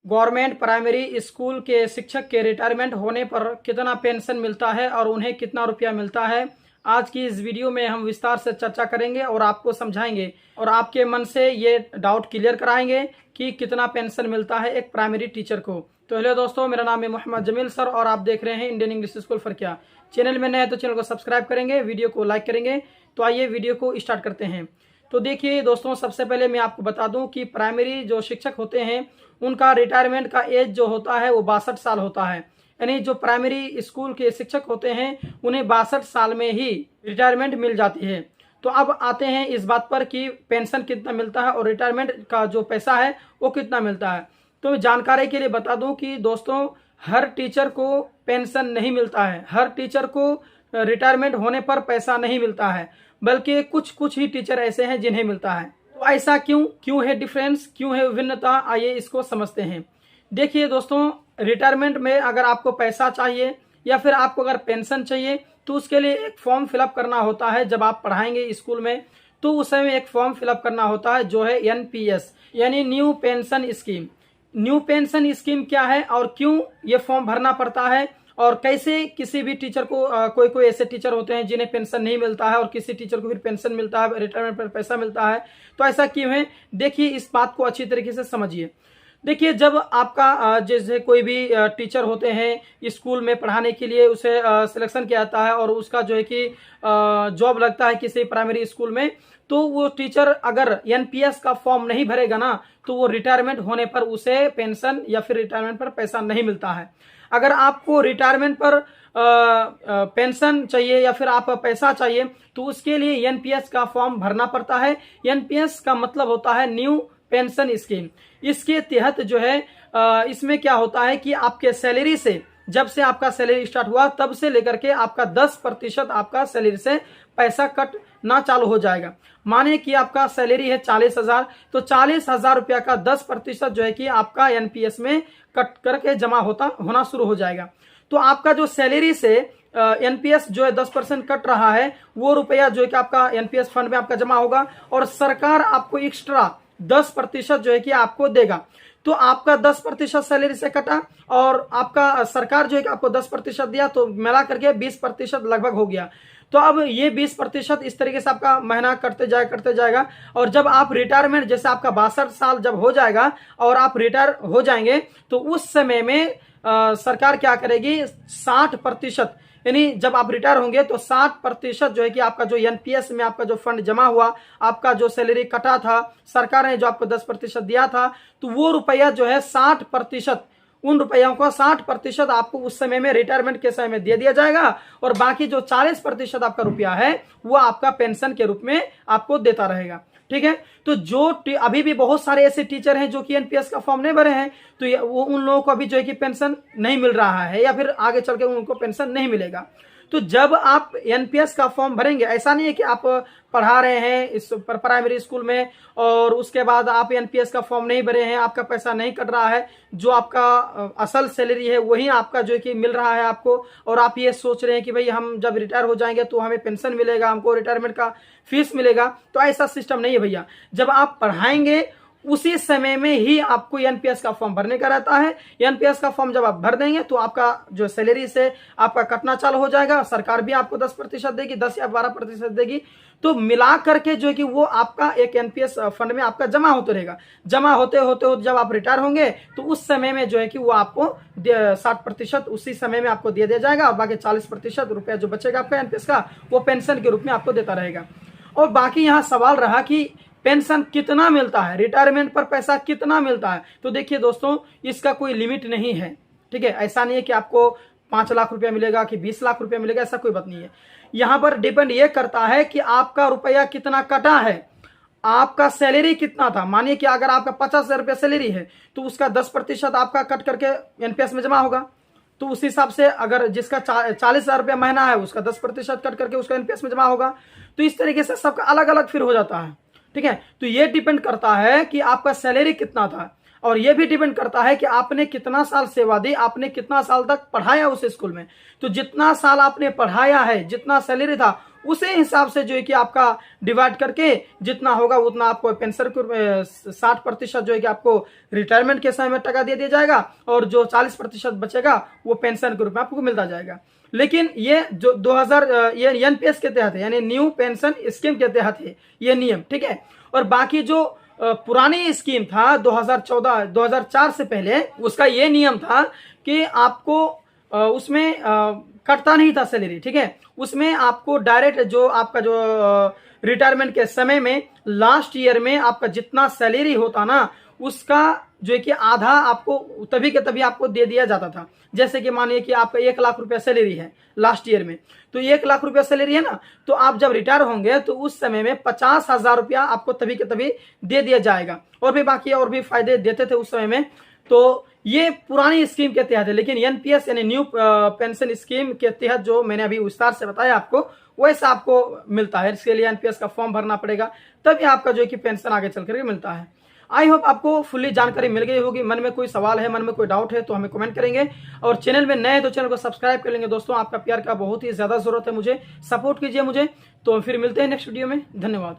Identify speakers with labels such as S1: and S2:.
S1: Government primary school के शिक्षक के रिटायरमेंट होने पर कितना पेंशन मिलता है और उन्हें कितना रुपया मिलता है। आज की इस वीडियो में हम विस्तार से चर्चा करेंगे और आपको समझाएंगे और आपके मन से ये डाउट क्लियर कराएंगे कि कितना पेंशन मिलता है एक प्राइमरी टीचर को। तो हेलो दोस्तों, मेरा नाम है मोहम्मद जमील सर और आप देख रहे हैं इंडियन इंग्लिश स्कूल फॉर क्या। चैनल में नए हैं तो चैनल को सब्सक्राइब करेंगे, वीडियो को लाइक करेंगे। तो आइए वीडियो को स्टार्ट करते हैं। तो देखिए दोस्तों, सबसे पहले मैं आपको बता दूं कि प्राइमरी जो शिक्षक होते हैं उनका रिटायरमेंट का एज जो होता है वो 62 साल होता है। यानी जो प्राइमरी स्कूल के शिक्षक होते हैं उन्हें 62 साल में ही रिटायरमेंट मिल जाती है। तो अब आते हैं इस बात पर कि पेंशन कितना मिलता है और रिटायरमेंट का जो पैसा है वो कितना मिलता है। तो जानकारी के लिए बता दूं कि दोस्तों, हर टीचर को पेंशन नहीं मिलता है, हर टीचर को रिटायरमेंट होने पर पैसा नहीं मिलता है, बल्कि कुछ कुछ ही टीचर ऐसे हैं जिन्हें मिलता है। तो ऐसा क्यों है डिफरेंस, क्यों है विभिन्नता, आइए इसको समझते हैं। देखिए दोस्तों, रिटायरमेंट में अगर आपको पैसा चाहिए या फिर आपको अगर पेंशन चाहिए तो उसके लिए एक फॉर्म फिलअप करना होता है। जब आप पढ़ाएंगे स्कूल में तो उस समय एक फॉर्म फिलअप करना होता है जो है NPS यानी new pension scheme. New pension scheme क्या है और क्यों ये फॉर्म भरना पड़ता है और कैसे किसी भी टीचर को कोई ऐसे टीचर होते हैं जिन्हें पेंशन नहीं मिलता है और किसी टीचर को फिर पेंशन मिलता है, रिटायरमेंट पर पैसा मिलता है। तो ऐसा क्यों है, देखिए इस बात को अच्छी तरीके से समझिए। देखिए, जब आपका जैसे कोई भी टीचर होते हैं स्कूल में पढ़ाने के लिए, उसे सिलेक्शन किया जाता है और उसका जो है कि जॉब लगता है किसी प्राइमरी स्कूल में, तो वो टीचर अगर NPS का फॉर्म नहीं भरेगा ना तो वो रिटायरमेंट होने पर उसे पेंशन या फिर रिटायरमेंट पर पैसा नहीं मिलता है। अगर आपको रिटायरमेंट पर पेंशन चाहिए या फिर आप पैसा चाहिए तो उसके लिए NPS का फॉर्म भरना पड़ता है। NPS का मतलब होता है न्यू पेंशन स्कीम। इसके तहत जो है इसमें क्या होता है कि आपके सैलरी से, जब से आपका सैलरी स्टार्ट हुआ तब से लेकर के आपका 10% आपका सैलरी से पैसा कट ना चालू हो जाएगा। माने कि आपका सैलरी है 40,000, तो 40,000 रुपया का 10% जो है कि आपका NPS में कट करके जमा होना शुरू हो जाएगा। तो आपका जो सैलरी से NPS जो है 10% कट रहा है, वो रुपया जो है कि आपका NPS फंड में आपका जमा होगा और सरकार आपको एक्स्ट्रा 10% जो है कि आपको देगा। तो आपका 10% सैलरी से कटा और आपका सरकार जो है कि आपको 10% दिया, तो मिला करके 20% लगभग हो गया। तो अब ये 20% इस तरीके से आपका महीना करते जाएगा और जब आप रिटायरमेंट, जैसे आपका 62 साल जब हो जाएगा और आप रिटायर हो जाएंगे तो उस समय में सरकार क्या करेगी, 60%, यानी जब आप रिटायर होंगे तो 60% जो है कि आपका जो NPS में आपका जो फंड जमा हुआ, आपका जो सैलरी कटा था, सरकार ने जो आपको 10% दिया था, तो वो रुपया जो है 60%, उन रुपयों का 60% आपको उस समय में रिटायरमेंट के समय में दे दिया जाएगा और बाकी जो 40% आपका रुपया है वो आपका पेंशन के रूप में आपको देता रहेगा। ठीक है, तो जो अभी भी बहुत सारे ऐसे टीचर हैं जो कि NPS का फॉर्म नहीं भरे हैं, तो वो उन लोगों को अभी जो है कि पेंशन नहीं मिल रहा है या फिर आगे चल के उनको पेंशन नहीं मिलेगा। तो जब आप NPS का फॉर्म भरेंगे, ऐसा नहीं है कि आप पढ़ा रहे हैं इस प्राइमरी स्कूल में और उसके बाद आप NPS का फॉर्म नहीं भरे हैं, आपका पैसा नहीं कट रहा है, जो आपका असल सैलरी है वही आपका जो है कि मिल रहा है आपको, और आप ये सोच रहे हैं कि भाई हम जब रिटायर हो जाएंगे तो हमें पेंशन मिलेगा, हमको रिटायरमेंट का फीस मिलेगा। तो ऐसा सिस्टम नहीं है भैया। जब आप पढ़ाएंगे उसी समय में ही आपको NPS का फॉर्म भरने का रहता है। NPS का फॉर्म जब आप भर देंगे तो आपका जो सैलरी से आपका कटना चालू हो जाएगा, सरकार भी आपको 10% देगी, 10 या 12% देगी। तो मिला करके जो है कि वो आपका एक NPS फंड में आपका जमा होते रहेगा। जमा होते होते जब आप रिटायर होंगे तो उस समय में जो है कि वो आपको 60% उसी समय में आपको दे दिया जाएगा और बाकी 40% रुपया जो बचेगा आपका NPS का, वो पेंशन के रूप में आपको देता रहेगा। और बाकी यहाँ सवाल रहा कि पेंशन कितना मिलता है, रिटायरमेंट पर पैसा कितना मिलता है। तो देखिए दोस्तों, इसका कोई लिमिट नहीं है। ठीक है, ऐसा नहीं है कि आपको 5 लाख रुपया मिलेगा कि 20 लाख रुपया मिलेगा, ऐसा कोई बात नहीं है। यहां पर डिपेंड ये करता है कि आपका रुपया कितना कटा है, आपका सैलरी कितना था। मानिए कि अगर आपका 50,000 रुपया सैलरी है तो उसका 10% आपका कट करके NPS में जमा होगा। तो उस हिसाब से अगर जिसका 40,000 रुपया महीना है उसका 10% कट करके उसका NPS में जमा होगा। तो इस तरीके से सबका अलग अलग फिर हो जाता है। ठीक है, तो ये डिपेंड करता है कि आपका सैलरी कितना था। और ये भी डिपेंड करता है कि आपने कितना साल सेवा दी, आपने कितना साल तक पढ़ाया उस स्कूल में। तो जितना साल आपने पढ़ाया है, जितना सैलरी था, उसे हिसाब से जो है कि आपका डिवाइड करके जितना होगा उतना आपको पेंशन को 60% जो है कि आपको रिटायरमेंट के समय में टका दे दिया जाएगा, और जो 40% बचेगा वो पेंशन के रूप में आपको मिलता जाएगा। लेकिन ये जो 2000 ये एनपीएस के तहत है, यानी न्यू पेंशन स्कीम के तहत है ये नियम, ठीक है। और बाकी जो पुरानी स्कीम था 2004 से पहले, उसका ये नियम था कि आपको उसमें कटता नहीं था सैलरी, ठीक है। उसमें आपको डायरेक्ट जो आपका जो रिटायरमेंट के समय में लास्ट ईयर में आपका जितना सैलरी होता ना, उसका जो है कि आधा आपको तभी के तभी आपको दे दिया जाता था। जैसे कि मानिए कि आपका 1 लाख रुपया सैलरी है लास्ट ईयर में, तो 1 लाख रुपया सैलरी है ना, तो आप जब रिटायर होंगे तो उस समय में 50,000 रुपया आपको तभी के तभी दे दिया जाएगा, और भी बाकी और भी फायदे देते थे उस समय में। तो ये पुरानी स्कीम के तहत है। लेकिन एनपीएस यानी न्यू पेंशन स्कीम के तहत जो मैंने अभी विस्तार से बताया आपको, वैसा आपको मिलता है। इसके लिए एनपीएस का फॉर्म भरना पड़ेगा, तभी आपका जो है कि पेंशन आगे चल करके मिलता है। आई होप आपको फुल्ली जानकारी मिल गई होगी। मन में कोई सवाल है, मन में कोई डाउट है तो हमें कमेंट करेंगे, और चैनल में नए हैं तो चैनल को सब्सक्राइब कर लेंगे। दोस्तों, आपका प्यार का बहुत ही ज्यादा जरूरत है मुझे, सपोर्ट कीजिए मुझे। तो फिर मिलते हैं नेक्स्ट वीडियो में। धन्यवाद।